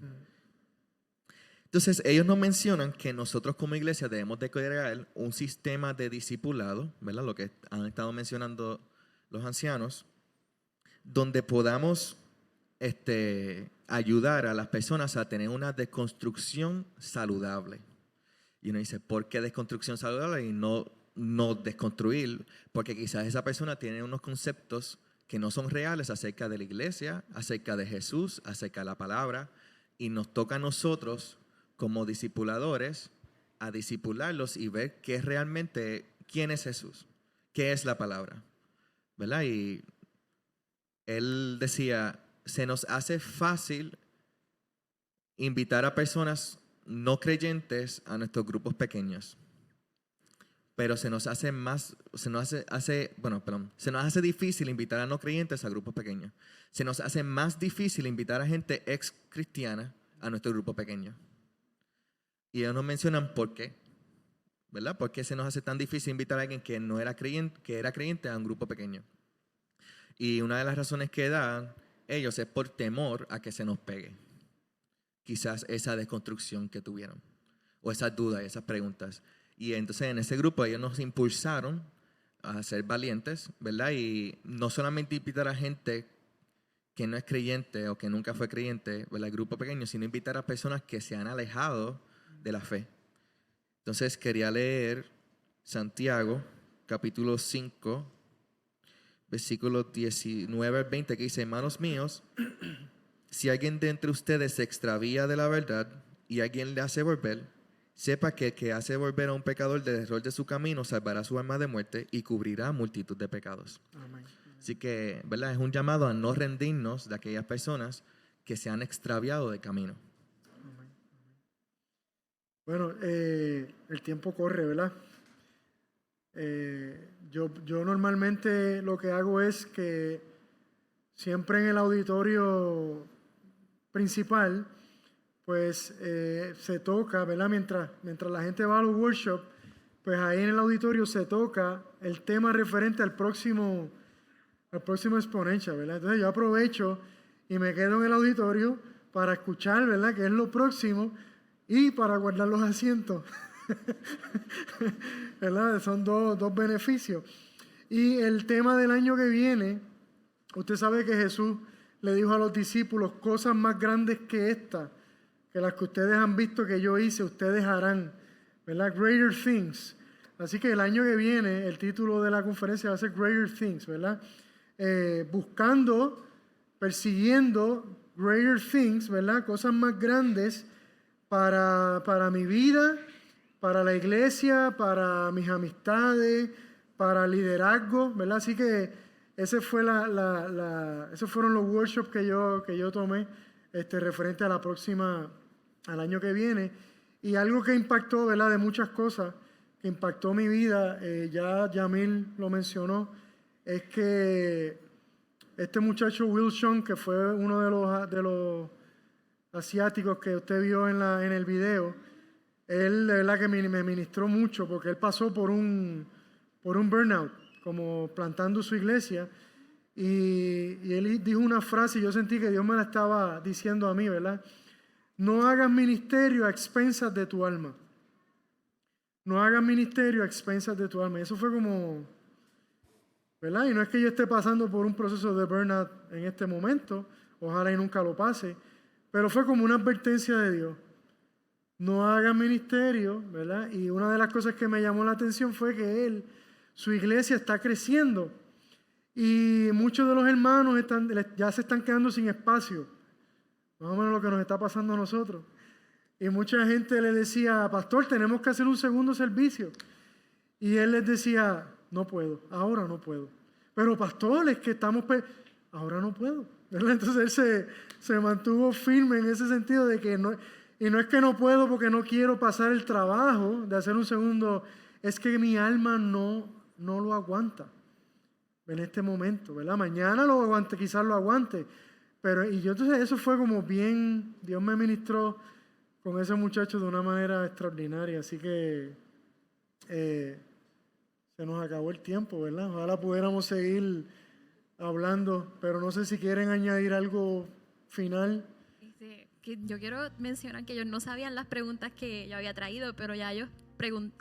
Entonces, ellos nos mencionan que nosotros como iglesia debemos de crear un sistema de discipulado, ¿verdad? Lo que han estado mencionando los ancianos, donde podamos ayudar a las personas a tener una desconstrucción saludable. Y uno dice, ¿por qué desconstrucción saludable y no desconstruir? Porque quizás esa persona tiene unos conceptos que no son reales acerca de la iglesia, acerca de Jesús, acerca de la palabra, y nos toca a nosotros como discipuladores a discipularlos y ver qué realmente, quién es Jesús, qué es la palabra, ¿verdad? Y él decía, se nos hace fácil invitar a personas no creyentes a nuestros grupos pequeños, pero se nos hace difícil invitar a no creyentes a grupos pequeños. Se nos hace más difícil invitar a gente ex cristiana a nuestro grupo pequeño. Y ellos nos mencionan por qué, ¿verdad? ¿Por qué se nos hace tan difícil invitar a alguien que no era creyente, que era creyente a un grupo pequeño? Y una de las razones que dan ellos es por temor a que se nos pegue. Quizás esa desconstrucción que tuvieron, o esas dudas, esas preguntas. Y entonces en ese grupo ellos nos impulsaron a ser valientes, ¿verdad? Y no solamente invitar a gente que no es creyente o que nunca fue creyente, ¿verdad?, el grupo pequeño, sino invitar a personas que se han alejado de la fe. Entonces quería leer Santiago, capítulo 5, versículos 19 al 20, que dice, hermanos míos, si alguien de entre ustedes se extravía de la verdad y alguien le hace volver, sepa que el que hace volver a un pecador del error de su camino salvará su alma de muerte y cubrirá multitud de pecados. Amén. Así que, ¿verdad?, es un llamado a no rendirnos de aquellas personas que se han extraviado de camino. Bueno, el tiempo corre, ¿verdad? Yo normalmente lo que hago es que siempre en el auditorio principal, pues se toca, ¿verdad? Mientras la gente va a los workshops, pues ahí en el auditorio se toca el tema referente al próximo exponencia, ¿verdad? Entonces yo aprovecho y me quedo en el auditorio para escuchar, ¿verdad?, qué es lo próximo y para guardar los asientos. ¿Verdad? Son dos beneficios. Y el tema del año que viene, usted sabe que Jesús le dijo a los discípulos, cosas más grandes que estas, que las que ustedes han visto que yo hice, ustedes harán, ¿verdad? Greater Things. Así que el año que viene, el título de la conferencia va a ser Greater Things, ¿verdad? Buscando, persiguiendo Greater Things, ¿verdad? Cosas más grandes para mi vida, para la iglesia, para mis amistades, para liderazgo, ¿verdad? Así que esos fueron los workshops que yo tomé referente a al año que viene. Y algo que impactó, ¿verdad?, de muchas cosas, que impactó mi vida, ya Yamil lo mencionó, es que este muchacho Wilson, que fue uno de los asiáticos que usted vio en el video, él de verdad que me ministró mucho porque él pasó por un burnout, como plantando su iglesia, y él dijo una frase y yo sentí que Dios me la estaba diciendo a mí, ¿verdad? No hagas ministerio a expensas de tu alma. No hagas ministerio a expensas de tu alma. Y eso fue como, ¿verdad? Y no es que yo esté pasando por un proceso de burnout en este momento, ojalá y nunca lo pase, pero fue como una advertencia de Dios. No hagas ministerio, ¿verdad? Y una de las cosas que me llamó la atención fue que su iglesia está creciendo y muchos de los hermanos ya se están quedando sin espacio. Más o menos lo que nos está pasando a nosotros. Y mucha gente le decía, pastor, tenemos que hacer un segundo servicio. Y él les decía, no puedo, ahora no puedo. Pero pastor, es que ahora no puedo, ¿verdad? Entonces él se mantuvo firme en ese sentido de que no, y no es que no puedo porque no quiero pasar el trabajo de hacer un segundo, es que mi alma no lo aguanta en este momento, ¿verdad? Mañana lo aguante, quizás lo aguante. Entonces eso fue como bien, Dios me ministró con ese muchacho de una manera extraordinaria, así que se nos acabó el tiempo, ¿verdad? Ojalá pudiéramos seguir hablando, pero no sé si quieren añadir algo final. Que yo quiero mencionar que ellos no sabían las preguntas que yo había traído, pero ya ellos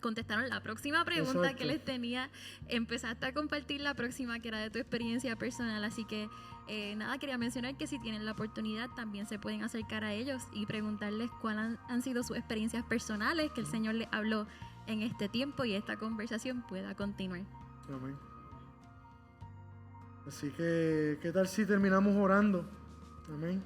contestaron la próxima pregunta. Exacto. Que les tenía. Empezaste a compartir la próxima, que era de tu experiencia personal, así que nada, quería mencionar que si tienen la oportunidad también se pueden acercar a ellos y preguntarles cuáles han sido sus experiencias personales, que el Señor les habló en este tiempo y esta conversación pueda continuar. Amén. Así que, ¿qué tal si terminamos orando? Amén.